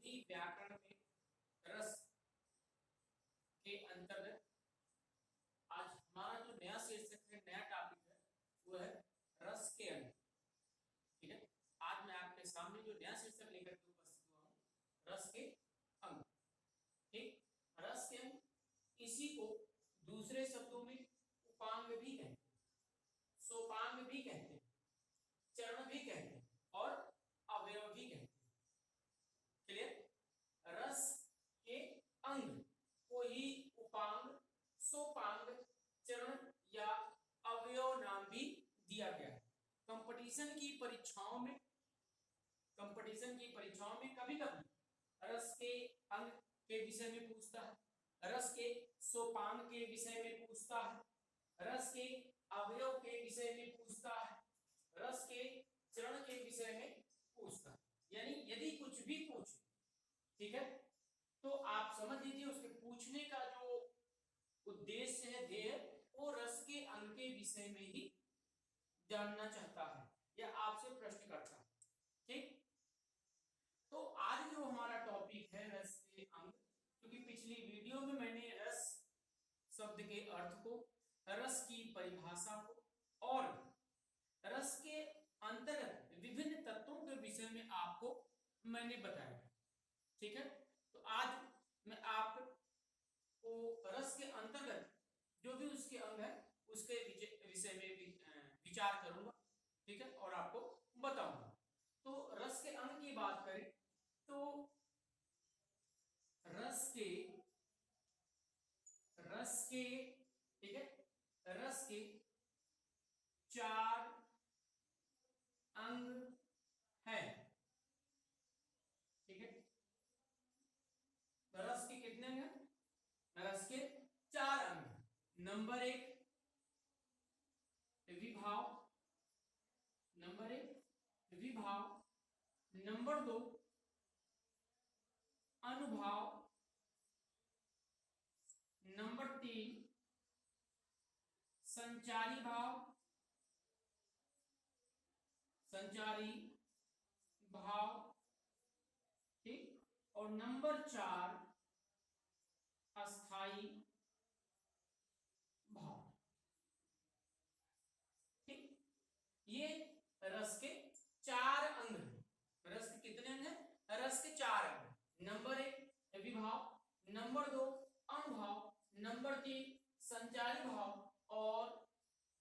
हिंदी व्याकरण में रस के अंतर्गत आज हमारा जो नया शीर्षक है, नया टॉपिक है, वो है रस के अंग। ठीक है, आज मैं आपके सामने जो नया शीर्षक लेकर के उपस्थित हुआ हूँ, रस के अंग। ठीक, रस के अंग, इसी को दूसरे शब्दों में उपांग भी कहते हैं, सोपांग भी कहते हैं, चरण भी कहते हैं और अवयव भी कहते हैं। क्लियर? रस के अंग को ही उपांग, सोपांग, चरण या अवयव नाम भी दिया गया है। कंपटीशन की परीक्षाओं में कभी कभी रस के अंग के विषय में पूछता है, रस के सोपांग के विषय में पूछता है, रस के अवयव के विषय में पूछता है, रस के चरण के विषय में पूछता है। यानी यदि कुछ भी पूछे, ठीक है, तो आप समझ लीजिए उसके पूछने का जो उद्देश्य है, ध्येय, वो रस के अंग के विषय में ही जानना चाहता है या आपसे प्रश्न करता है। ठीक, तो आज जो हमारा टॉपिक है रस के अंग, क्योंकि पिछली वीडियो में मैंने रस शब्द के अर्थ को, रस की परिभाषा को और रस के अंतर्गत विभिन्न तत्वों के विषय में आपको मैंने बताया। ठीक है, तो आज मैं आपको रस के अंतर्गत जो भी उसके अंग है उसके विषय में विचार करूंगा। ठीक है, और आपको बताऊंगा। तो रस के अंग की बात करें तो रस के ठीक है, रस के 4 अंग हैं। ठीक है, रस के कितने अंग हैं? रस के 4 अंग हैं। नंबर 1 विभाव, नंबर 2 अनुभाव, नंबर 3 संचारी भाव, ठीक, और नंबर 4 अस्थाई भाव। ठीक, ये रस के 4 अंग हैं। रस के कितने अंग हैं? रस के 4 अंग। नंबर 1 विभाव, नंबर 2 अनुभाव, नंबर 3 संचारी भाव और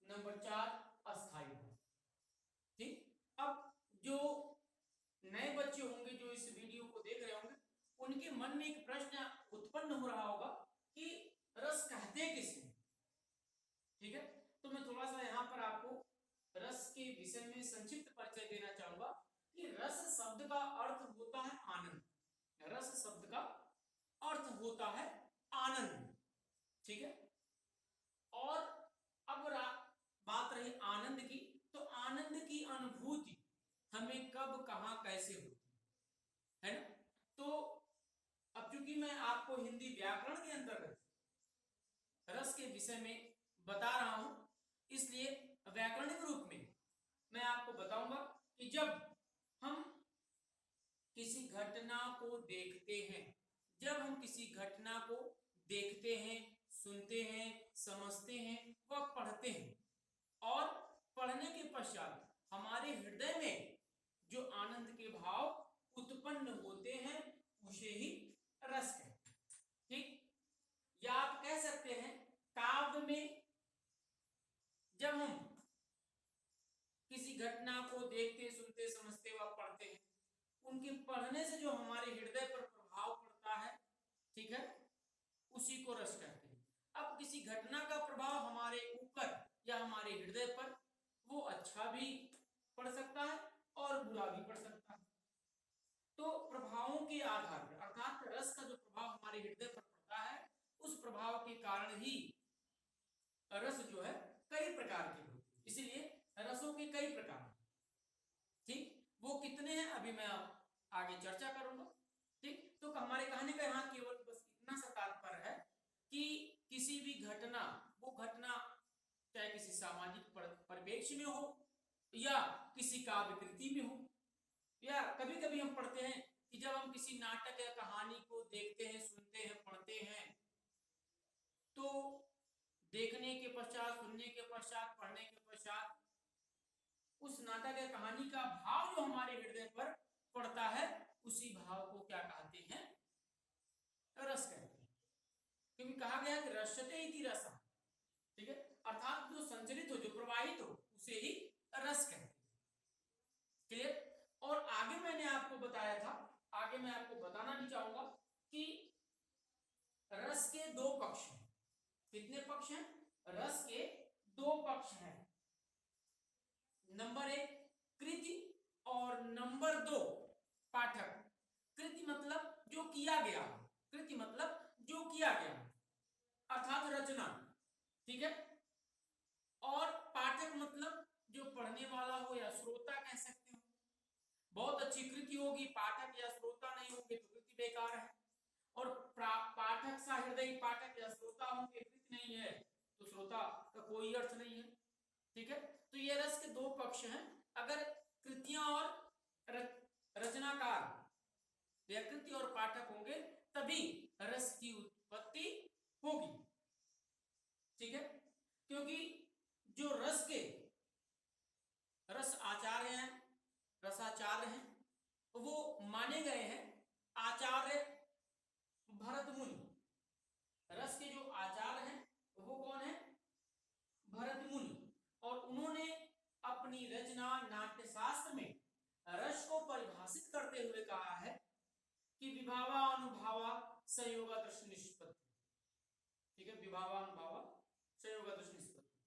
नंबर 4 अस्थाई भाव। ठीक, अब जो नए बच्चे होंगे जो इस वीडियो को देख रहे होंगे, उनके मन में एक प्रश्न उत्पन्न हो रहा होगा कि रस कहते किसे? ठीक है, तो मैं थोड़ा सा यहाँ पर आपको रस के विषय में संक्षिप्त परिचय देना चाहूंगा कि रस शब्द का अर्थ होता है आनंद। रस शब्द का अर्थ होता है आनंद। ठीक है, और अब बात रही आनंद की, तो आनंद की अनुभूति हमें कब, कहां, कैसे होती है ना? तो अब चूंकि मैं आपको हिंदी व्याकरण के अंतर्गत रस के विषय में बता रहा हूं, इसलिए व्याकरणिक रूप में मैं आपको बताऊंगा कि जब हम किसी घटना को देखते हैं, जब हम किसी घटना को देखते हैं, सुनते हैं, समझते हैं व पढ़ते हैं, और पढ़ने के पश्चात हमारे हृदय में जो आनंद के भाव उत्पन्न होते हैं, उसे ही रस कहते हैं। ठीक, या आप कह सकते हैं काव्य में जब हम किसी घटना को देखते, सुनते, समझते व पढ़ते हैं, उनके पढ़ने से जो हमारे हृदय पर प्रभाव पड़ता है, ठीक है, उसी को रस कहते हैं। अब किसी घटना का प्रभाव हमारे ऊपर या हमारे हृदय पर, वो अच्छा भी पड़ सकता है और बुरा भी पड़ सकता है। तो प्रभावों के आधार पर, अर्थात रस का जो प्रभाव हमारे हृदय पर पड़ता है, उस प्रभाव के कारण ही रस जो है कई प्रकार के होते हैं। इसीलिए रसों के कई प्रकार हैं। ठीक, वो कितने हैं अभी मैं आगे चर्चा करूंगा। ठीक, तो हमारे कहने का यहाँ केवल बस इतना सा तात्पर्य है कि किसी भी घटना, वो घटना चाहे किसी सामाजिक परिप्रेक्ष्य में हो या किसी काव्य कृति में हो, या कभी कभी हम पढ़ते हैं कि जब हम किसी नाटक या कहानी को देखते हैं, सुनते हैं, पढ़ते हैं, तो देखने के पश्चात, सुनने के पश्चात, पढ़ने के पश्चात उस नाटक या कहानी का भाव जो हमारे हृदय पर पड़ता है, उसी भाव को क्या कहते हैं? रस कहते हैं। क्योंकि कहा गया कि रसते इति रसः, ठीक है, अर्थात जो संचलित हो, जो प्रवाहित हो, उसे ही रस कहते हैं। क्लियर? और आगे मैंने आपको बताया था, आगे मैं आपको बताना भी चाहूंगा कि रस के दो पक्ष हैं। कितने पक्ष हैं? रस के दो पक्ष हैं। नंबर 1 कृति और नंबर 2 पाठक। कृति मतलब जो किया गया, कृति मतलब जो किया गया, अर्थात रचना, ठीक है। और पाठक मतलब जो पढ़ने वाला हो या श्रोता कह सकते हो। बहुत अच्छी कृति होगी, पाठक या श्रोता नहीं होंगे तो कृति बेकार है। और पाठक सा हृदय पाठक या श्रोता होंगे, कृति नहीं है तो श्रोता का कोई अर्थ नहीं है, ठीक है। तो ये रस के दो पक्ष हैं। अगर कृतियां और रचनाकार या कृति और पाठक होंगे तभी रस की उत्पत्ति होगी, ठीक है। क्योंकि जो रस के रस आचार्य हैं, रसाचार्य हैं, वो माने गए हैं आचार्य भरत मुनि। रस के जो आचार्य हैं वो कौन है? भरत मुनि। और उन्होंने अपनी रचना नाट्य शास्त्र में रस को परिभाषित करते हुए कहा है कि विभावा अनुभावा संयोगादृश निष्पत्ति, ठीक है। विभावा अनुभावा संयोगादृश निष्पत्ति,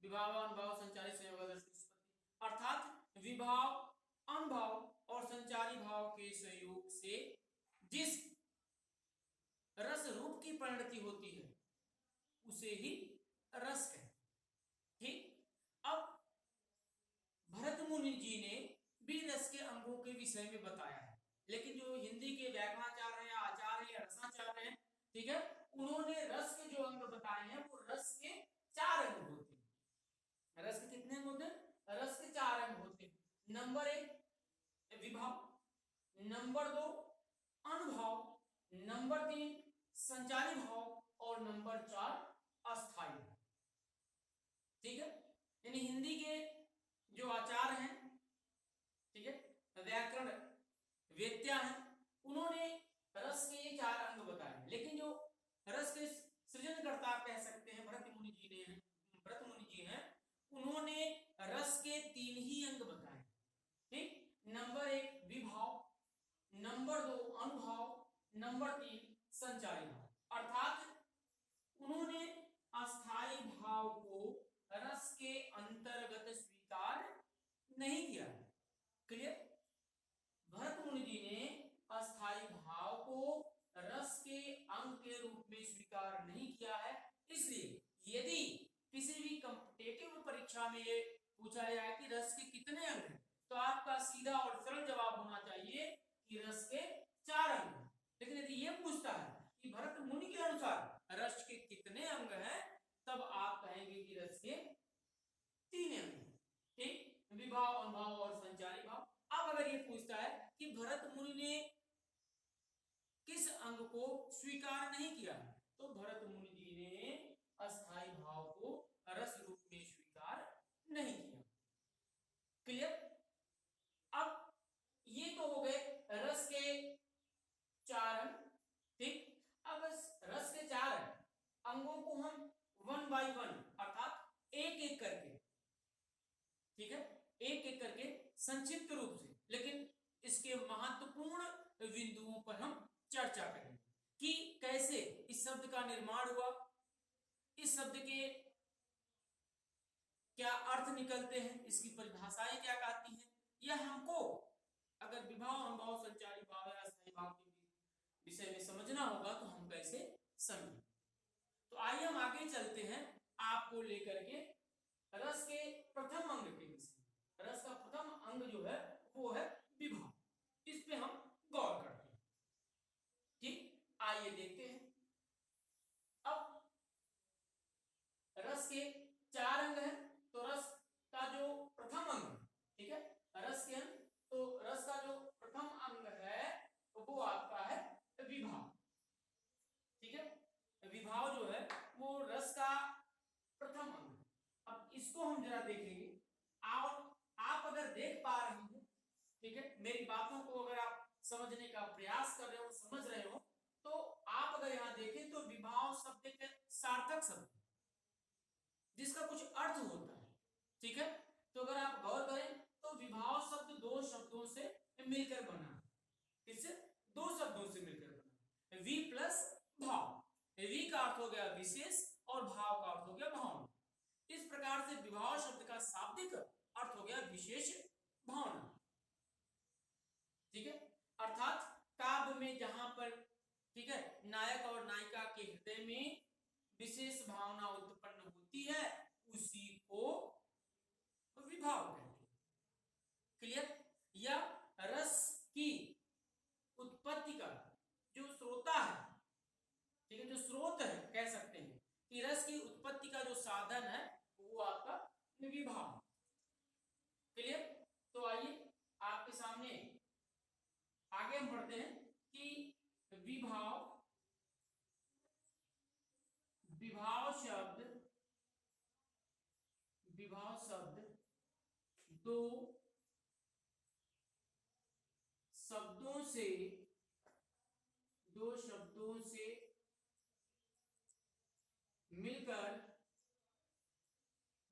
विभाव अनुभाव संचारी संयोगादृश निष्पत्ति, अर्थात विभाव, अनुभाव और संचारी भाव के संयोग से जिस रस रूप की परिणति होती है उसे ही रस कहते हैं, ठीक। अब भरत मुनि जी ने भी रस के अंगों के विषय में बताया है, लेकिन जो हिंदी के व्याकरणाचार्य या आचार्य या रसाचार्य हैं, ठीक है, उन्होंने रस के जो अंग बताए हैं वो रस के 4 अंग होते हैं। रस के कितने अंग होते हैं? रस के 4 अंग होते हैं। नंबर 1 विभाव, नंबर 2 अनुभाव, नंबर 3 संचारी भाव और नंबर 4 अस्थाई, ठीक है। यानी हिंदी के जो आचार्य हैं, ठीक है, व्याकरण वेत्या हैं, उन्होंने रस के ये 4 अंग बताए, लेकिन जो रस के सृजनकर्ता कह सकते हैं भरत मुनि जी हैं, उन्होंने रस के 3 ही अंग बताए, ठीक। नंबर 1 विभाव, नंबर 2 अनुभाव, नंबर 3 संचारी भाव। अर्थात उन्होंने अस्थाई भाव को रस के अंतर्गत स्वीकार नहीं किया। क्लियर? भरत मुनि जी ने अस्थाई भाव को रस के अंग के रूप में स्वीकार नहीं किया है। इसलिए यदि किसी भी कॉम्पिटिटिव परीक्षा में ये पूछा जाए कि रस के कितने अंग हैं, तो आपका सीधा और सरल जवाब होना चाहिए कि रस के 4 अंग। लेकिन यदि ये पूछता है कि भरत मुनि के अनुसार रस के कितने अंग हैं, तब आप कहेंगे कि रस के 3 अंग हैं, ठीक। विभाव, अनुभाव और संचारी भाव। अब अगर ये पूछता है कि भरत मुनि ने किस अंग को स्वीकार नहीं किया, तो भरत मुनि जी ने अस्थाई भाव को रस रूप में स्वीकार नहीं किया। क्लियर? अब ये तो हो गए रस के 4 अंग, ठीक। अब रस के 4 अंगों को हम 1 by 1 अर्थात एक एक करके, ठीक है, एक एक करके संक्षिप्त रूप से, लेकिन इसके महत्वपूर्ण बिंदुओं पर हम चर्चा करेंगे कि कैसे इस शब्द का निर्माण हुआ, इस शब्द के क्या अर्थ निकलते हैं, इसकी परिभाषाएं क्या कहती हैं। यह हमको अगर विभाव, अनुभाव, संचारी भाव या अस्थाई भाव के विषय में समझना होगा तो हम कैसे समझें। तो आइए हम आगे चलते हैं आपको लेकर के रस के प्रथम अंग के विषय। रस का प्रथम अंग जो है वो है विभाव। इस पे हम गौर करते हैं, ठीक। आइए देखते हैं। अब रस के 4 अंग हैं, तो रस का जो प्रथम अंग, ठीक है, रस के अंग, तो रस का जो प्रथम अगर देखेंगे और आप अगर देख पा रहे हैं, ठीक है, मेरी बातों को अगर आप समझने का प्रयास कर रहे हो, समझ रहे हो, तो आप अगर यहाँ देखें तो विभाव शब्द एक सार्थक शब्द जिसका कुछ अर्थ होता है, ठीक है। तो अगर आप गौर करें तो विभाव शब्द दो शब्दों से मिलकर बना है। किससे? दो शब्दों से मिलकर बना है। वी प्लस भाव। वी का अर्थ हो गया विशेष और भाव का अर्थ हो गया भावना। इस प्रकार से विभाव शब्द का शाब्दिक अर्थ हो गया विशेष भावना, ठीक है। अर्थात काव्य में जहां पर, ठीक है, नायक और नायिका के हृदय में विशेष भावना उत्पन्न होती है उसी को विभाव कहते हैं। क्लियर? या रस की उत्पत्ति का जो श्रोता है, ठीक है, जो स्रोत है, कह सकते हैं कि रस की उत्पत्ति का जो साधन है वो आपका विभाव। क्लियर? तो आइए आपके सामने आगे हम बढ़ते हैं कि विभाव शब्द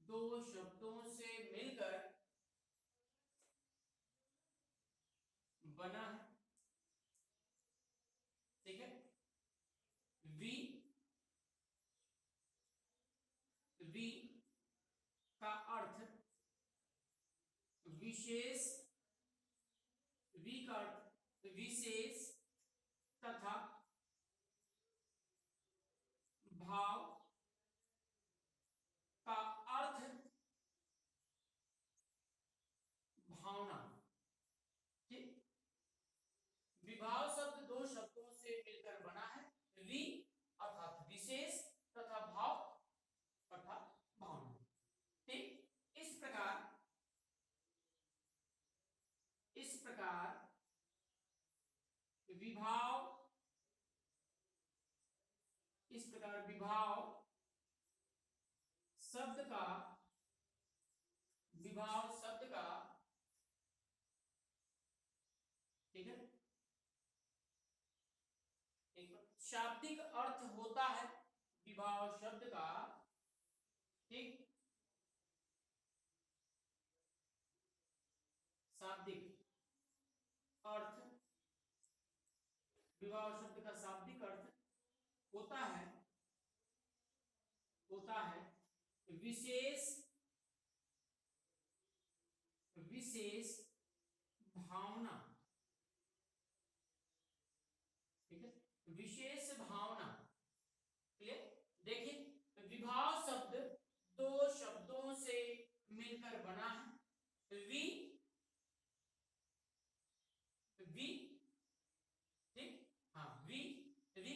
दो शब्दों से मिलकर बना है, ठीक है। वी का अर्थ विशेष, वी का अर्थ विशेष तथा भाव का अर्थ भावना, ठीक। विभाव शब्द दो शब्दों से मिलकर बना है। वी अर्थात विशेष तथा भाव अर्थात भावना, ठीक। इस प्रकार विभाव शब्द का, ठीक है, एक शाब्दिक अर्थ होता है विभाव शब्द का, ठीक। शाब्दिक अर्थ, विभाव शब्द का शाब्दिक अर्थ होता है विशेष भावना, ठीक है, विशेष भावना। क्लियर? देखिए विभाव शब्द दो शब्दों से मिलकर बना है। वी ठीक, हाँ, वी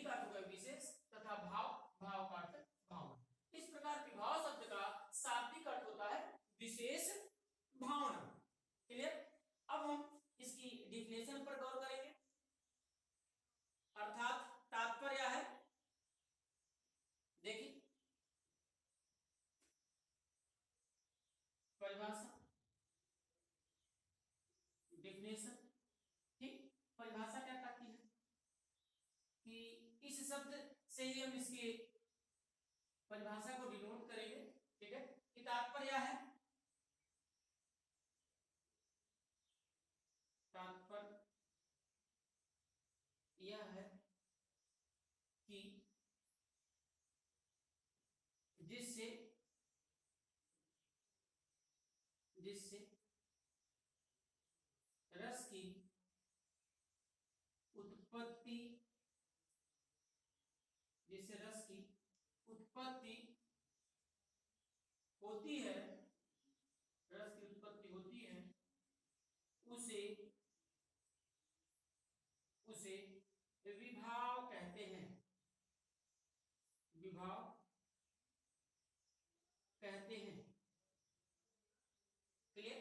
का अर्थ है विशेष तथा भाव का अर्थ भावना। इस प्रकार विभाव शब्द का शाब्दिक अर्थ होता है विशेष भावना। क्लियर? अब हम इसकी डिफिनेशन पर गौर करेंगे। अर्थात तात्पर्य है, देखिए परिभाषा, डिफिनेशन, ठीक। परिभाषा क्या कहती है कि इस शब्द से ही हम इसकी परिभाषा को डिनोट करेंगे, ठीक है। कि तात्पर्य है, तात्पर्य यह है कि जिससे रस की उत्पत्ति, होती है, रस की उत्पत्ति होती है, उसे विभाव कहते हैं, विभाव कहते हैं। क्लियर?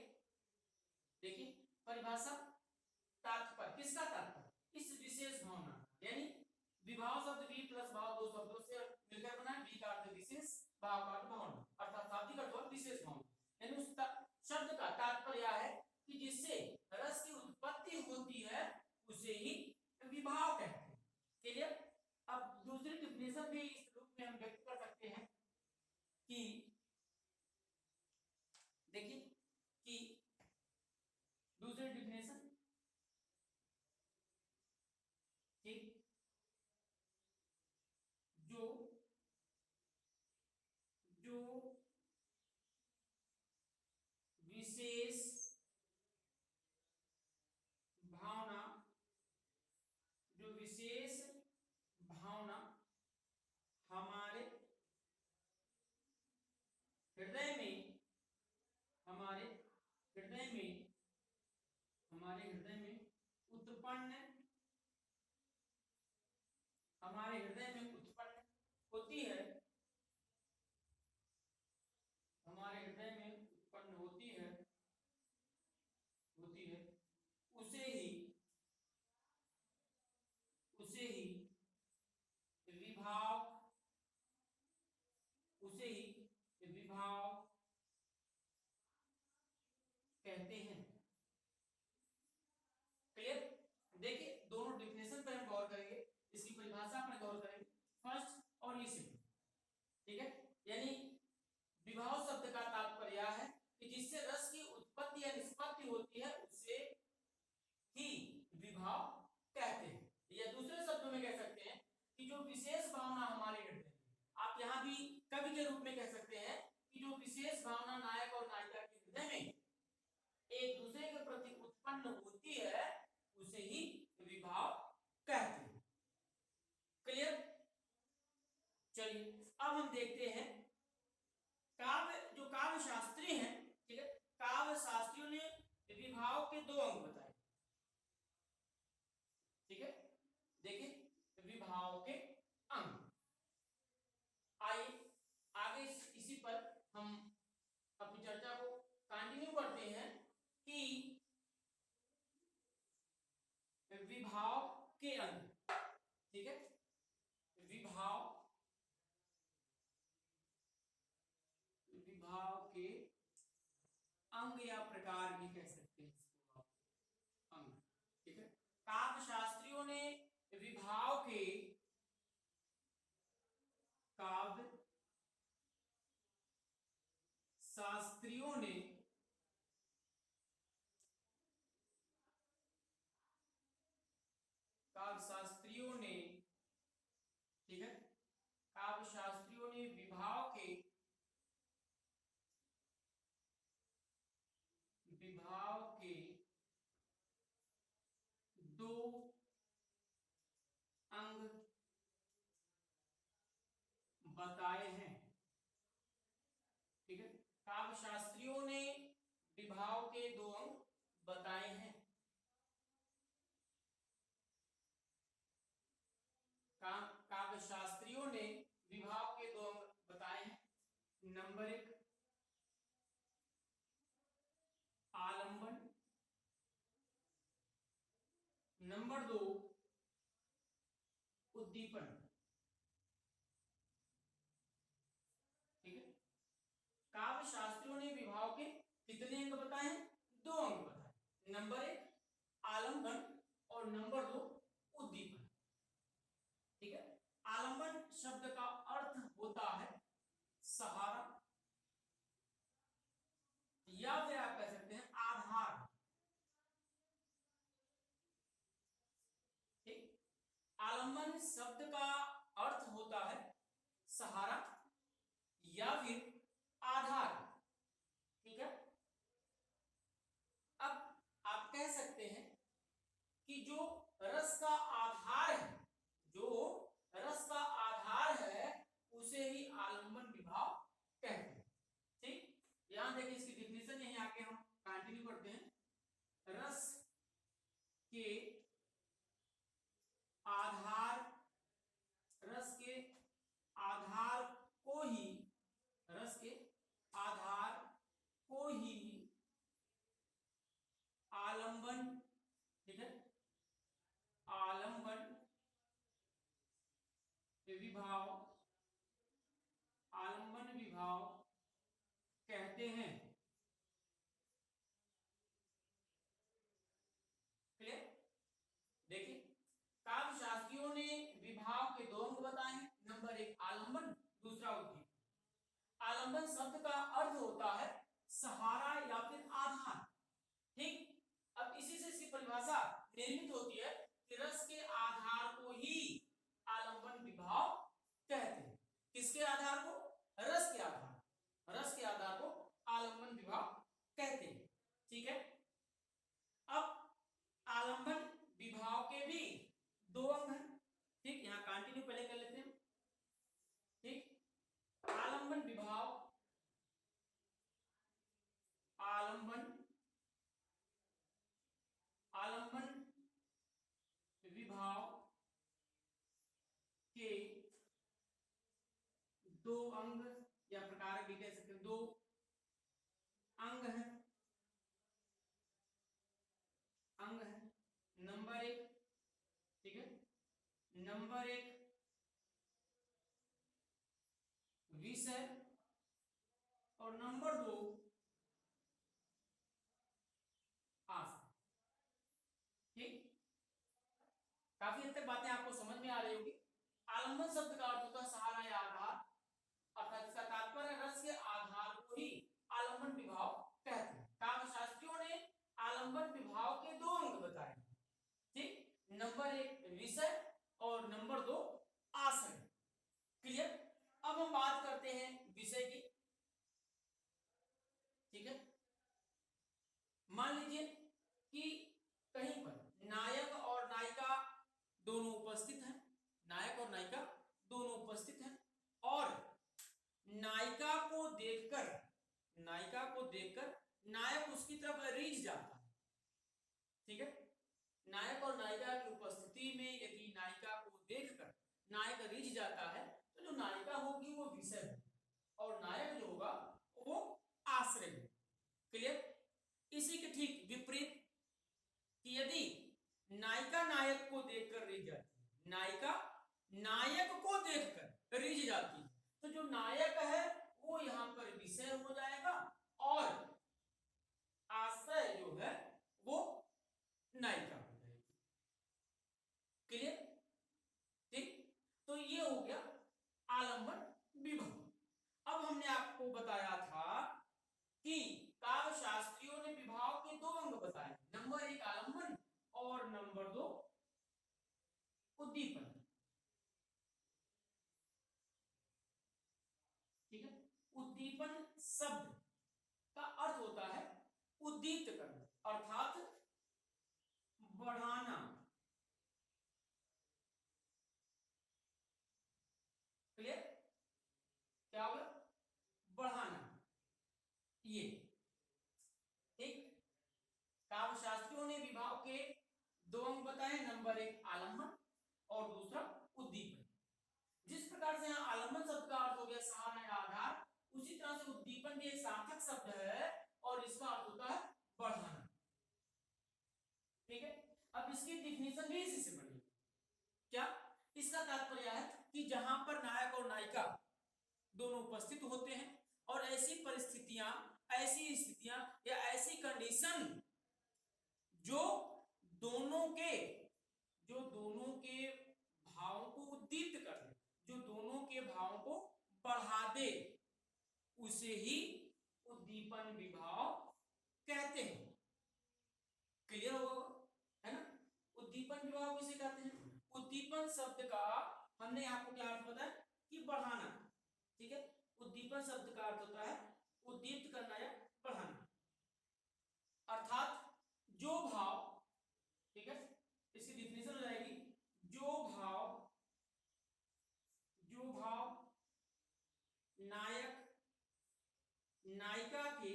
देखिए परिभाषा, तात्पर्य, किसका तात्पर्य? इस विशेष भावना, यानी विभाव शब्द वी प्लस भाव दो शब्दों से मिलकर बना है। वी का अर्थ विशेष, भाव का अर्थ भावना, अर्थात शाब्दिक अर्थ विशेष भावना। यानी उस शब्द का तात्पर्य है कि जिससे रस की उत्पत्ति होती है उसे ही विभाव कहते हैं। क्लियर? अब दूसरी डिफिनेशन भी इस रूप में हम व्यक्त कर सकते हैं कि देखिए कि दूसरी डिफिनेशन, ठीक, जो जो विशेष भावना, जो विशेष भावना हमारे हृदय में, हमारे हृदय में, हमारे हृदय में उत्पन्न, हमारे हृदय में उत्पन्न होती है, हमारे हृदय में उत्पन्न होती है उसे ही विभाव, उसे ही विभाव कहते हैं। क्लियर? देखिए दोनों डिफिनेशन पर हम गौर करेंगे, इसकी परिभाषा पर गौर करेंगे फर्स्ट और ये सेकंड, ठीक है। यानी विभाव शब्द का तात्पर्य है कि जिससे रस की उत्पत्ति या निष्पत्ति होती है उसे ही विभाव कहते हैं, या दूसरे शब्दों में कह सकते हैं कि जो विशेष भावना हमारे हृदय में, आप यहाँ भी कवि के रूप में कह सकते हैं कि जो विशेष भावना नायक और नायिका के हृदय में एक दूसरे के प्रति उत्पन्न होती है उसे ही विभाव कहते हैं। क्लियर? चलिए अब हम देखते हैं काव्य, जो काव्य शास्त्री हैं, ठीक है, काव्य शास्त्रियों ने विभाव के दो अंग बताए, ठीक है। देखिए विभाव के अंग, आइए आगे इसी पर हम अपनी चर्चा को कंटिन्यू करते हैं कि विभाव के अंग, ठीक है, विभाव के अंग या प्रकार भी कह सकते हैं इसको अंग, ठीक है। काव्य शास्त्रियों ने विभाव के, काव्य शास्त्रियों ने ठीक है, काव्य शास्त्रियों ने विभाव के दो अंग बताए हैं, ठीक है। काव्य शास्त्रियों ने विभाव के दो अंग बताए हैं। काव्य शास्त्रियों ने विभाव के दो अंग बताए हैं। नंबर एक आलंबन, नंबर दो उद्दीपन, ठीक है। काव्य शास्त्रियों ने विभाव के कितने अंग बताए हैं? दो अंग बताए, नंबर एक आलंबन और नंबर दो उद्दीपन, ठीक है। आलंबन शब्द का अर्थ होता है सहारा, या फिर आप कह सकते हैं आधार, ठीक। आलंबन शब्द का अर्थ होता है सहारा या फिर आधार, ठीक है। अब आप कह सकते हैं कि जो रस का आधार है, जो रस का आधार है उसे ही आलंबन विभाव कहते हैं, ठीक। यहां देखिए इसकी डिफिनेशन यहीं आके हम कंटिन्यू करते हैं। रस के आधार, रस के आधार को ही, रस के आधार को ही आलंबन, ठीक है, आलंबन विभाव, आलंबन विभाव कहते हैं। आलंबन शब्द का अर्थ होता है सहारा या फिर आधार। ठीक, अब इसी से इसकी परिभाषा निर्मित होती है कि रस के आधार को ही आलंबन विभाव कहते हैं। किसके आधार को? रस के आधार, रस के आधार को आलंबन विभाव कहते हैं। ठीक है, अब आलंबन विभाव के भी दो अंग हैं। ठीक, यहां कंटिन्यू पहले कर लेते हैं। ठीक, आलंबन विभाव, आलंबन विभाव के दो अंग या प्रकार भी कह सकते हैं, दो अंग हैं, अंग है। नंबर एक, ठीक है, नंबर एक विषय और नंबर दो आशय। ठीक, काफी हद तक बातें आपको समझ में आ रही होगी। आलंबन शब्द का अर्थ होता है सहारा या आधार, अर्थात इसका तात्पर्य रस के आधार को ही आलंबन विभाव कहते हैं। काव्यशास्त्रियों ने आलंबन विभाव के दो अंग बताए। ठीक, नंबर एक विषय और नंबर दो आशय। क्लियर? अब हम बात करते हैं विषय की। ठीक है, मान लीजिए कि कहीं पर नायक और नायिका दोनों उपस्थित हैं, नायक और नायिका दोनों उपस्थित हैं और नायिका को देखकर नायक उसकी तरफ रीझ जाता है। ठीक है, नायक और नायिका की उपस्थिति में यदि नायिका को देखकर नायक रीझ जाता है तो जो नायिका होगी वो विषय होगी और नायक जो होगा वो आश्रय होगा। क्लियर? इसी के ठीक विपरीत कि यदि नायिका नायक को देखकर रीझ जाती है, नायिका नायक को देखकर रीझ जाती है, तो जो नायक है वो यहां पर विषय हो जाएगा और आश्रय जो है वो नायिका हो जाएगी। क्लियर? ठीक, तो ये हो गया आलंबन विभाव। अब हमने आपको बताया था कि काव्यशास्त्रियों ने विभाव के दो अंग बताए, नंबर एक आलंबन और नंबर दो उद्दीपन। ठीक है, उद्दीपन शब्द का अर्थ होता है उद्दीप्त करना, अर्थात बढ़ाना। क्लियर? क्या होगा? बढ़ाना। ये ठीक, काव्यशास्त्रियों ने विभाव के दो अंग बताए, नंबर एक आलंबन और दूसरा उद्दीपन। जिस प्रकार से यहाँ आलंबन शब्द का अर्थ हो गया सहारा या आधार, उसी तरह से उद्दीपन भी एक सार्थक शब्द है और इसका अर्थ होता है बढ़ाना। ठीक है, अब इसकी डिफिनेशन भी इसी से बनी। क्या? इसका तात्पर्य है कि जहां पर नायक और नायिका दोनों उपस्थित होते हैं और ऐसी परिस्थितियां, ऐसी स्थितियां या ऐसी कंडीशन जो दोनों के भावों को उद्दीप्त कर दे, जो दोनों के भावों को बढ़ा दे, उसे ही उद्दीपन विभाव कहते हैं। क्लियर होगा? है ना? उद्दीपन विभाव किसे कहते हैं? उद्दीपन शब्द का हमने आपको क्या अर्थ बताया कि बढ़ाना। ठीक है, उद्दीपन शब्द का अर्थ होता है उद्दीप्त करना या बढ़ाना, अर्थात जो भाव, ठीक है, इसकी डिफिनेशन हो जाएगी जो भाव नायक नायिका के,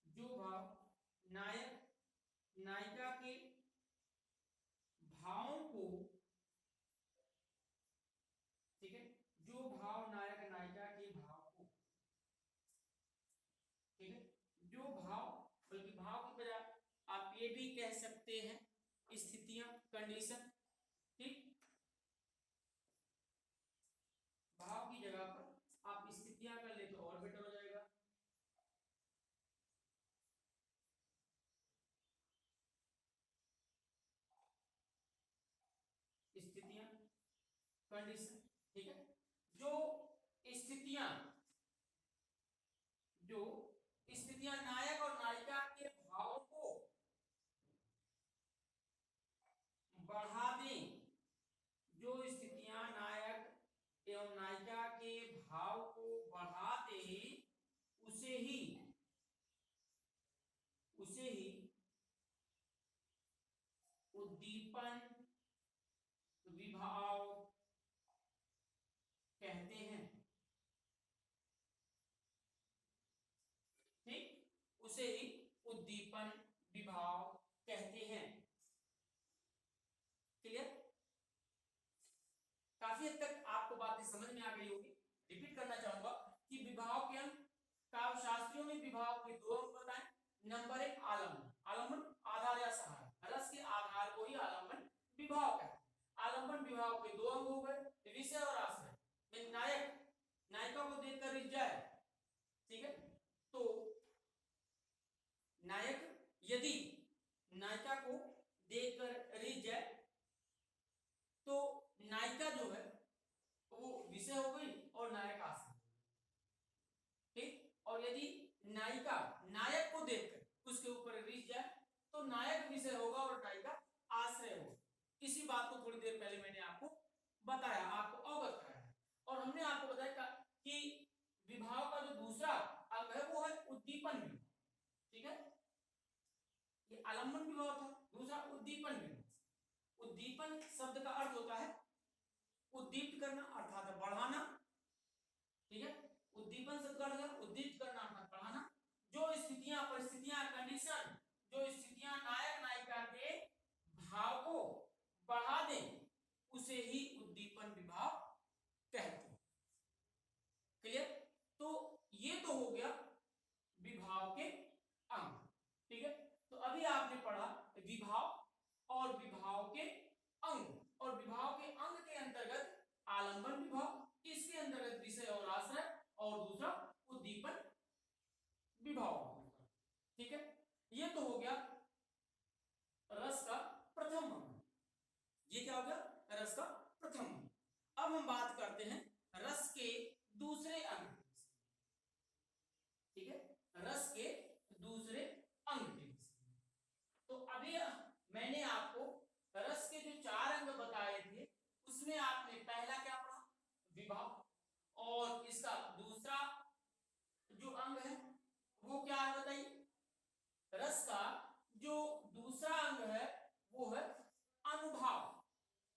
जो भाव नायक नायिका के भावों को, ठीक है, जो भाव नायक नायिका के भाव को, ठीक है, जो भाव, बल्कि भाव की बजाय आप ये भी कह सकते हैं स्थितियां, कंडीशन। ठीक, भाव की जगह पर आप स्थितियां कर ले तो और बेटर हो जाएगा। स्थितियां, कंडीशन। ठीक है, जो स्थितियां, जो स्थितियां नायक और नायिका के भावों को बढ़ा दें, जो स्थितियां नायक एवं नायिका के भाव को बढ़ा दें, उसे ही उद्दीपन विभाव कहते हैं। ठीक, उसे ही उद्दीपन विभाव कहते हैं। क्लियर? काफी हद तक आपको बातें समझ में आ गई होगी। रिपीट करना चाहूंगा कि विभाव के अंक, काव्यशास्त्रियों ने विभाव के दो अंक बताए। नंबर एक आलम्बन, आलम्बन आधार या सहारा, रस के आधार को ही आलम्बन विभाव कहते हैं। आलम्बन विभाव के दो अंग हो गए, विषय और आश्रय। में नायक नायिका को देखकर रिझ जाए, ठीक है, तो नायक यदि नायिका को देखकर रिझ जाए तो नायिका जो है वो विषय हो गई और नायक आश्रय। ठीक, और यदि नायिका नायक को देखकर उसके ऊपर रिझ जाए तो नायक विषय होगा और नायिका आश्रय होगा। इसी बात को थोड़ी देर पहले मैंने आपको बताया, आपको अवगत कराया। और हमने आपको बताया कि विभाव का जो दूसरा अंग है वो है उद्दीपन विभाव। ठीक है, ये आलम्बन विभाव था, दूसरा उद्दीपन विभाव। उद्दीपन शब्द का अर्थ होता है उद्दीप्त करना अर्थात बढ़ाना। ठीक है, उद्दीपन शब्द का अर्थ है उद्दीप्त करना अर्थात बढ़ाना। जो स्थितियां, परिस्थितियां, कंडीशन, जो स्थितियां नायक नायिका के भाव को बढ़ा दें, उसे ही उद्दीपन विभाव कहते हैं। क्लियर? तो ये तो हो गया विभाव के अंग। ठीक है, तो अभी आपने पढ़ा विभाव और विभाव के अंग, और विभाव के अंग के अंतर्गत आलंबन विभाव, इसके अंतर्गत विषय और आश्रय, और दूसरा उद्दीपन विभाव। ठीक है, ये तो हो गया रस का प्रथम अंग। ये क्या हो गया? रस का प्रथम अंग। अब हम बात करते हैं रस के दूसरे अंग। ठीक है, रस के दूसरे अंग। तो अभी मैंने आपको रस के जो चार अंग बताए थे उसमें आपने पहला क्या पढ़ा? विभाव। और इसका दूसरा जो अंग है वो क्या है बताइए? रस का जो दूसरा अंग है वो है अनुभाव।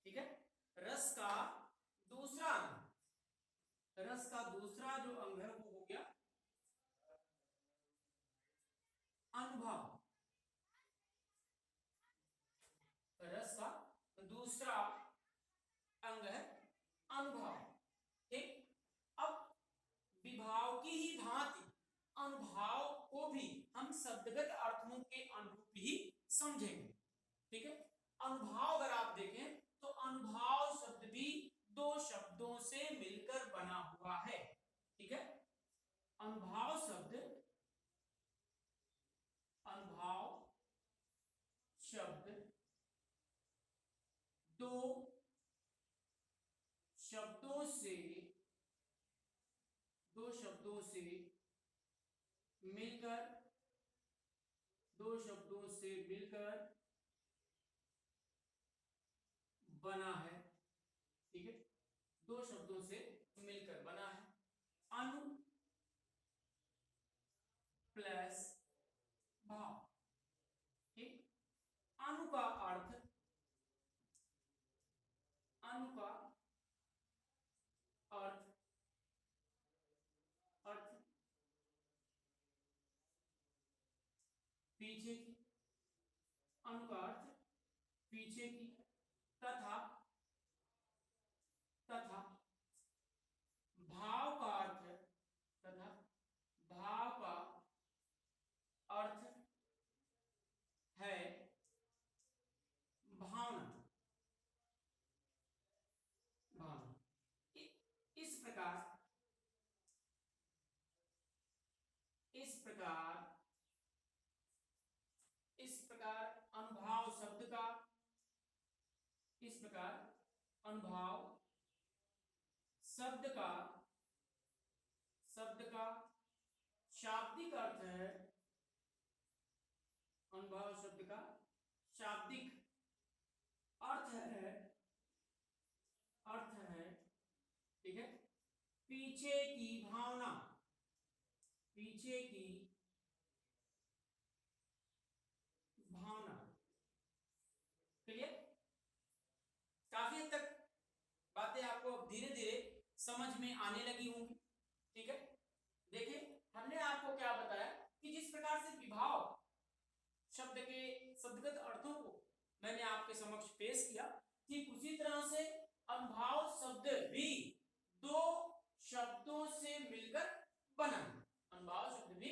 ठीक है, रस का दूसरा अंग, रस का दूसरा जो अंग है वो हो गया अनुभाव। रस का दूसरा अंग है अनुभाव। ठीक, अब विभाव की ही भांति अनुभाव को भी हम शब्दगत अर्थों के अनुरूप ही समझेंगे। ठीक है, अनुभाव अगर आप देखें तो अनुभाव शब्द भी दो शब्दों से मिलकर बना हुआ है। ठीक है, अनुभाव शब्द, अनुभाव शब्द दो शब्दों से मिलकर, बना है। ठीक है, दो शब्दों से मिलकर बना है। अनु प्लस भाव। ठीक, अनु का अर्थ, अनु का अर्थ पीछे की, अनु का अर्थ पीछे की, तथा भाव का अर्थ, तथा भाव का अर्थ है भावना। इस प्रकार अनुभाव शब्द का, इस प्रकार अनुभाव शब्द का का शाब्दिक अर्थ है, अनुभाव शब्द का शाब्दिक अर्थ है, ठीक है, पीछे की भावना, पीछे की भावना। क्लियर? काफी हद तक बातें आपको अब धीरे धीरे समझ में आने लगी होंगी। ठीक है, देखिए हमने आपको क्या बताया कि जिस प्रकार से विभाव शब्द के शब्दगत अर्थों को मैंने आपके समक्ष पेश किया, ठीक उसी तरह से अनुभाव शब्द भी दो शब्दों से मिलकर बना है। अनुभाव शब्द भी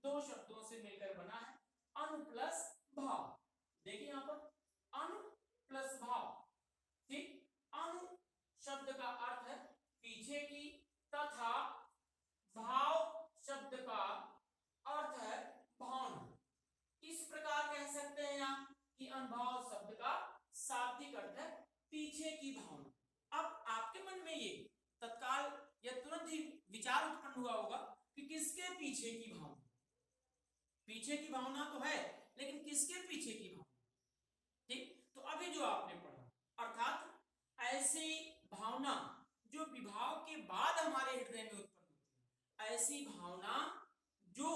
दो शब्दों से मिलकर बना है, अनु प्लस भाव। देखिए यहां पर अनु प्लस भाव, ठीक। अनु शब्द का अर्थ है पीछे की, तथा भाव शब्द का अर्थ है भावना। इस प्रकार कह सकते हैं आप कि अनुभाव शब्द का शाब्दिक अर्थ है पीछे की भावना। अब आपके मन में ये तत्काल या तुरंत ही विचार उत्पन्न हुआ होगा कि किसके पीछे की भावना? पीछे की भावना तो है, लेकिन किसके पीछे की भावना? ठीक, तो अभी जो आपने पढ़ा, अर्थात ऐसी भावना जो विभाव के बाद हमारे हृदय में उत्पन्न होती है, ऐसी भावना जो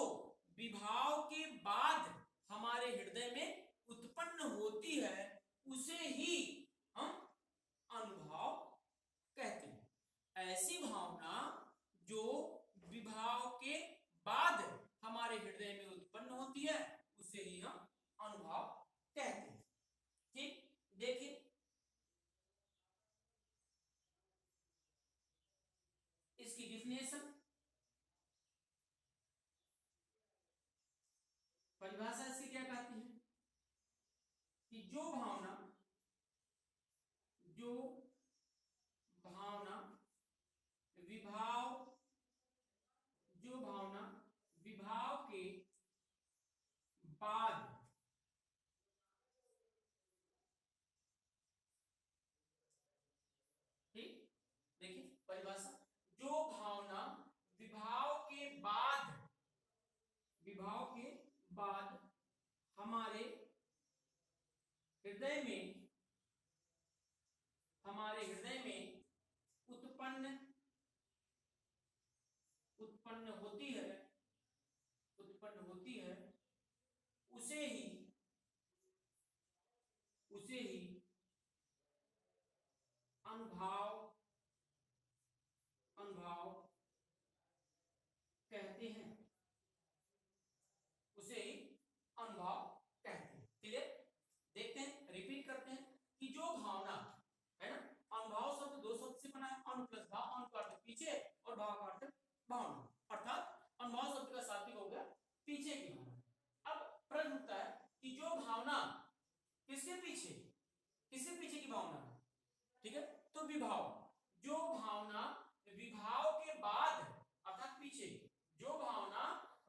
विभाव के बाद हमारे हृदय में उत्पन्न होती है, उसे ही हम अनुभाव कहते हैं। ऐसी भावना जो विभाव के बाद हमारे हृदय में उत्पन्न होती है, उसे ही हम अनुभाव कहते हैं। ठीक, देखिए इसकी डिफिनेशन, परिभाषा इसकी क्या कहती है कि जो भावना विभाव के बाद, ठीक, देखिए परिभाषा, जो भावना विभाव के बाद हमारे हृदय में उत्पन्न होती है, उसे ही अनुभाव कहते हैं, उसे ही अनुभाव कहते हैं। क्लियर? देखते हैं, रिपीट करते हैं कि जो भावना है ना, अनुभाव शब्द दो शब्द से बना है, अनु प्लस भाव, अनु का अर्थ पीछे और भाव का अर्थ भावना, अर्थात अनुभाव शब्द का शाब्दिक हो गया पीछे की भावना। अब प्रश्न उठता है कि जो भावना किसके पीछे की भावना है, ठीक है, तो विभाव, जो भावना विभाव के बाद अर्थात पीछे, जो भावना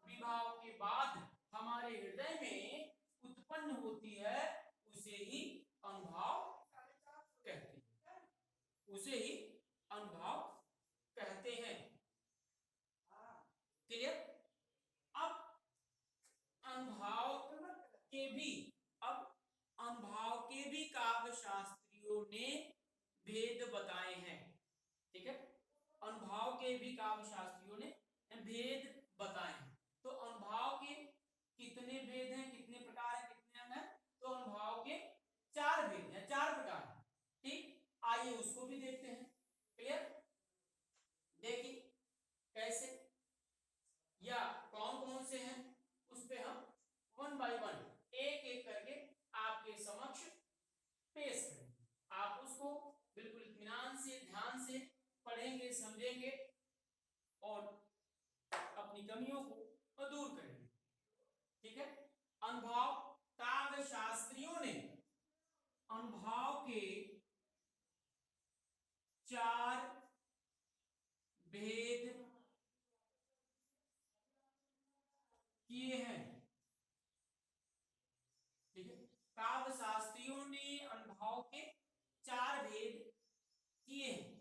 विभाव के बाद हमारे हृदय में उत्पन्न होती है, उसे ही अनुभाव कहते हैं, उसे ही अनुभाव कहते हैं। क्लियर? अब अनुभाव के भी काव्य शास्त्रियों ने भेद बताए हैं। ठीक है, अनुभाव के भी काव्य शास्त्रियों ने भेद बताए हैं। तो अनुभाव के कितने भेद हैं, कितने प्रकार हैं, कितने अंग हैं? तो अनुभाव के 4 भेद हैं, 4 प्रकार हैं। ठीक, आइए उसको भी देखते हैं। क्लियर? देखिए कैसे या कौन कौन से हैं, उस पे हम 1 बाय 1 एक एक करके आपके समक्ष पेश करेंगे। आप उसको बिल्कुल इत्मीनान से, ध्यान से पढ़ेंगे, समझेंगे और अपनी कमियों को दूर करेंगे। ठीक है, अनुभाव काव्य शास्त्रियों ने अनुभाव के 4 भेद किए हैं। ठीक है, काव्य शास्त्रियों ने अनुभाव के 4 भेद किए हैं।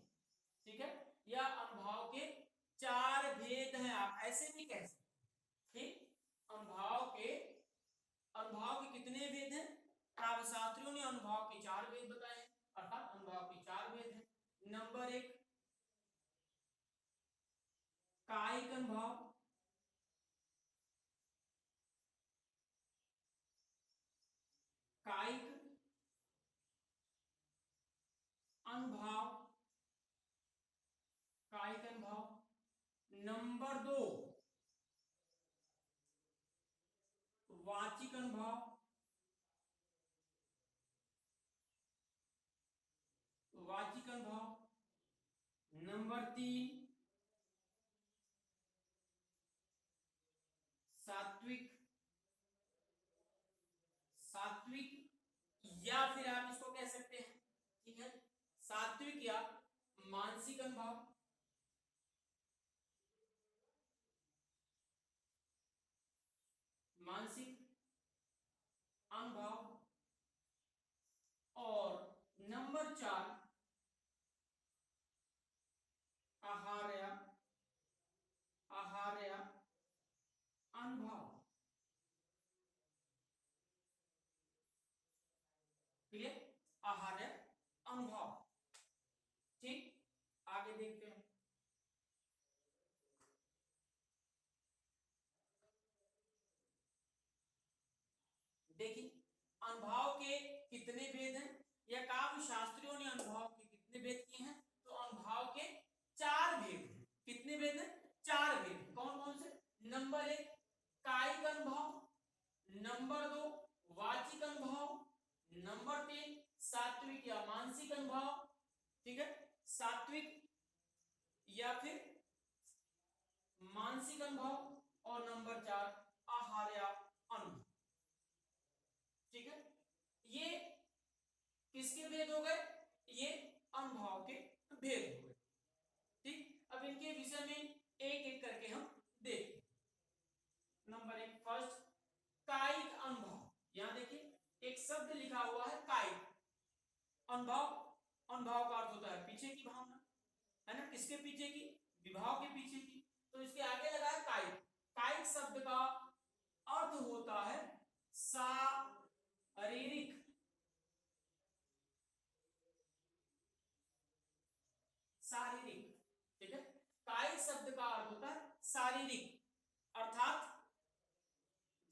ठीक है, या अनुभाव के 4 भेद हैं, आप ऐसे भी कह सकते हैं। ठीक, अनुभाव के कितने वेद हैं? काव्यशास्त्रियों ने अनुभाव के 4 वेद बताए हैं, अर्थात अनुभाव के 4 वेद हैं। नंबर 1 कायिक अनुभाव, कायिक अनुभाव, कायिक अनुभाव। नंबर 2 वाचिक अनुभाव, वाचिक अनुभाव। नंबर 3 सात्विक, सात्विक या फिर आप इसको कह सकते हैं, ठीक है, सात्विक या मानसिक अनुभाव, मानसिक अनुभाव। और नंबर 4 आहार्य, आहार्य अनुभाव। क्लियर, आहार्य अनुभाव। ठीक, आगे देखते हैं। देखिए अनुभाव के कितने भेद हैं, या काव्य शास्त्रियों ने अनुभाव के कितने भेद किए हैं? तो अनुभाव के 4 भेद हैं। कितने भेद हैं? 4 भेद। कौन कौन से? नंबर 1 कायिक अनुभाव, नंबर 2 वाचिक अनुभाव, नंबर 3 सात्विक या मानसिक अनुभाव, ठीक है, सात्विक या फिर मानसिक अनुभव, और नंबर 4 आहार्य अनुभव। ठीक है, ये किसके भेद हो गए? ये अनुभव के भेद हो गए। ठीक, अब इनके विषय में एक एक करके हम देखते हैं। नंबर 1 फर्स्ट कायिक अनुभव। यहां देखिए एक शब्द लिखा हुआ है कायिक अनुभव। अनुभव का अर्थ होता है पीछे की भावना, है ना, किसके पीछे की? विभाव के पीछे की। तो इसके आगे लगा है कायिक। कायिक शब्द का अर्थ होता है शारीरिक, शारीरिक। ठीक है, कायिक शब्द का अर्थ होता है शारीरिक, अर्थात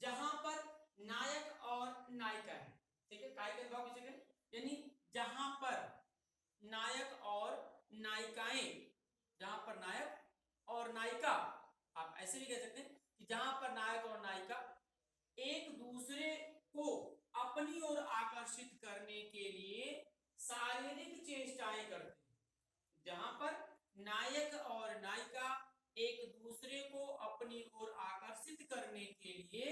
जहां पर नायक और नायिका है। ठीक है, कायिक अनुभव किसे कहते हैं? यानी जहां पर नायक और नायिकाएं, जहां पर नायक और नायिका, आप ऐसे भी कह सकते हैं कि जहां पर नायक और नायिका एक दूसरे को अपनी ओर आकर्षित करने के लिए शारीरिक चेष्टाएं करते हैं। जहां पर नायक और नायिका एक दूसरे को अपनी ओर आकर्षित करने के लिए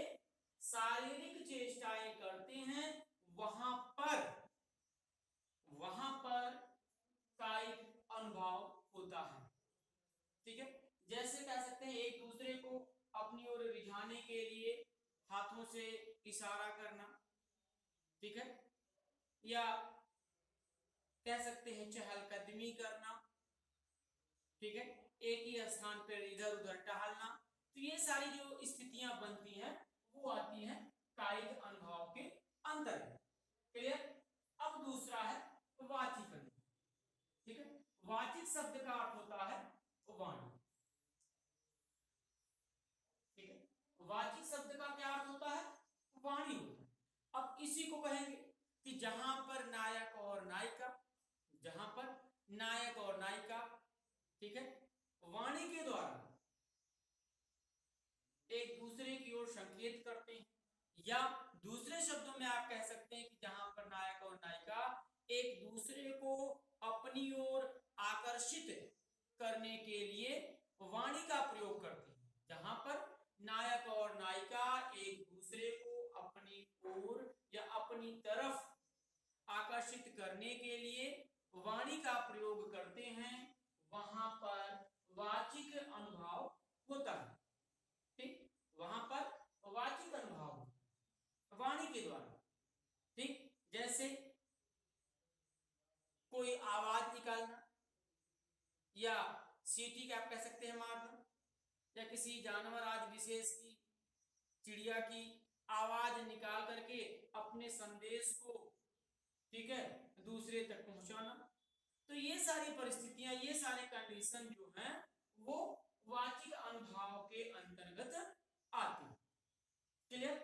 शारीरिक चेष्टाएं करते हैं, वहां पर कायिक अनुभव होता है। ठीक है, जैसे कह सकते हैं एक दूसरे को अपनी ओर रिझाने के लिए हाथों से इशारा करना, ठीक है, या कह सकते हैं चहलकदमी करना, ठीक है, एक ही स्थान पर इधर उधर टहलना। तो ये सारी जो स्थितियां बनती हैं वो आती हैं कायिक अनुभव के अंतर्गत। क्लियर। अब दूसरा है वाचिक अनुभव। ठीक है, वाचिक शब्द का अर्थ होता है वाणी। ठीक है, वाचिक शब्द का क्या अर्थ होता है? वाणी होता है। अब इसी को कहेंगे कि जहां पर नायक और नायिका, जहां पर नायक और नायिका, ठीक है, वाणी के द्वारा एक दूसरे की ओर संकेत करते हैं, या दूसरे शब्दों में आप कह सकते हैं कि जहां पर नायक और नायिका एक दूसरे को अपनी ओर आकर्षित करने के लिए वाणी का प्रयोग करते हैं। जहां पर नायक और नायिका एक दूसरे को अपनी ओर या अपनी तरफ आकर्षित करने के लिए वाणी का प्रयोग करते हैं, वहां पर वाचिक अनुभव होता है। ठीक, वहां पर वाचिक अनुभव वाणी के द्वारा। ठीक, जैसे कोई आवाज निकालना, या सीटी का आप कह सकते हैं मारना, या किसी जानवर आज विशेष की चिड़िया की आवाज निकाल करके अपने संदेश को, ठीक है, दूसरे तक पहुंचाना। तो ये सारी परिस्थितियां, ये सारे कंडीशन जो हैं वो वाचिक अनुभाव के अंतर्गत आती है। क्लियर।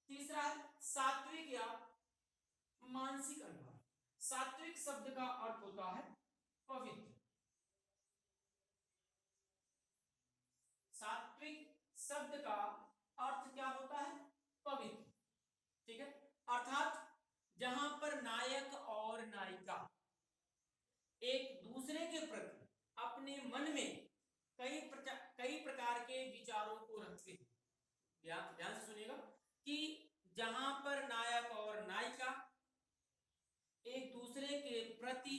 तीसरा है सात्विक या मानसिक अनुभाव। सात्विक शब्द का अर्थ होता है पवित्र। सात्विक शब्द का अर्थ क्या होता है? पवित्र। ठीक है, अर्थात जहां पर नायक और नायिका एक दूसरे के प्रति अपने मन में कई प्रकार के विचारों को रखते हैं। ध्यान से सुनिएगा कि जहां पर नायक और नायिका एक दूसरे के प्रति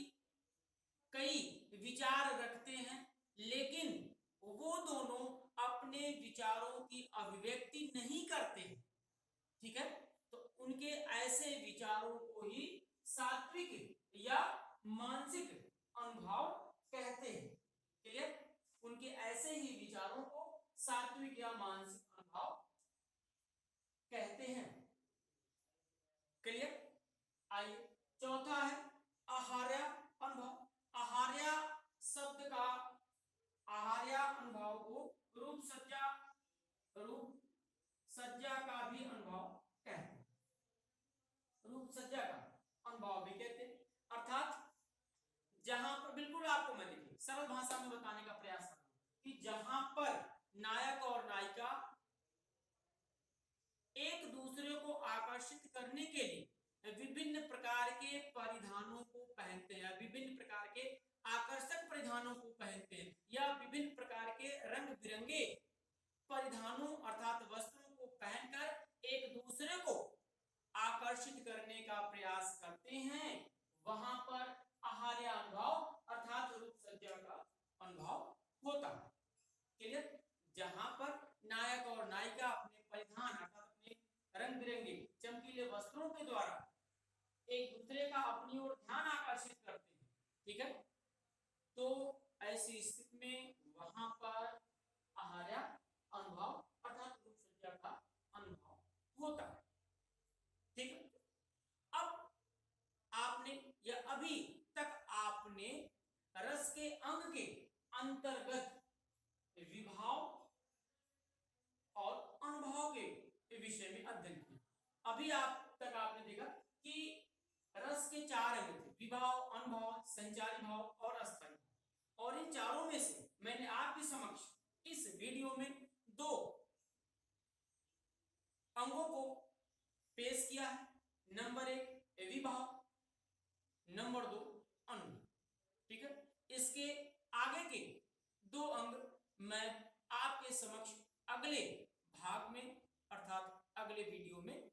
कई विचार रखते हैं, लेकिन वो दोनों अपने विचारों की अभिव्यक्ति नहीं करते हैं, ठीक है, तो उनके ऐसे विचारों को ही सात्विक या मानसिक अनुभाव कहते हैं। क्लियर। उनके ऐसे ही विचारों को सात्विक या मानसिक अनुभाव कहते हैं। क्लियर। आइए चौथा है आहार्य अनुभव। आहार्य शब्द का, आहार्य अनुभाव को रूप सज्जा का भी अनुभव कहते हैं। रूप सज्जा का अनुभव भी कहते हैं। अर्थात जहां पर, बिल्कुल आपको मैं देखिए सरल भाषा में बताने का प्रयास कर रहा हूं कि जहां पर नायक और नायिका एक दूसरे को आकर्षित करने के लिए विभिन्न प्रकार के परिधानों को पहनते हैं, विभिन्न प्रकार के आकर्षक परिधानों को पहनते हैं, या विभिन्न प्रकार के रंग बिरंगे परिधानों अर्थात वस्त्रों को पहनकर एक दूसरे को आकर्षित करने का प्रयास करते हैं, वहां पर आहार्य अनुभव अर्थात रूप सज्जा का अनुभव होता है। क्लियर। जहां पर नायक और नायिका अपने परिधान अर्थात अपने रंग बिरंगे चमकीले वस्त्रों के द्वारा एक दूसरे का अपनी ओर ध्यान आकर्षित करते हैं, ठीक है, तो ऐसी स्थिति में वहां पर आहार्य अनुभव अर्थात रूप सज्जा का अनुभव होता है। ठीक है। अब आपने या अभी तक आपने रस के अंग के अंतर्गत विभाव और अनुभव के विषय में अध्ययन किया। अभी आप तक आपने देखा कि रस के चार अंग थे, विभाव, अनुभव, संचारी भाव और अस्थायी भाव, और इन चारों में से मैंने आपके समक्ष इस वीडियो में दो अंगों को पेश किया है। नंबर 1 विभाव, नंबर 2 अनुभव। ठीक है। इसके आगे के दो अंग मैं आपके समक्ष अगले भाग में अर्थात अगले वीडियो में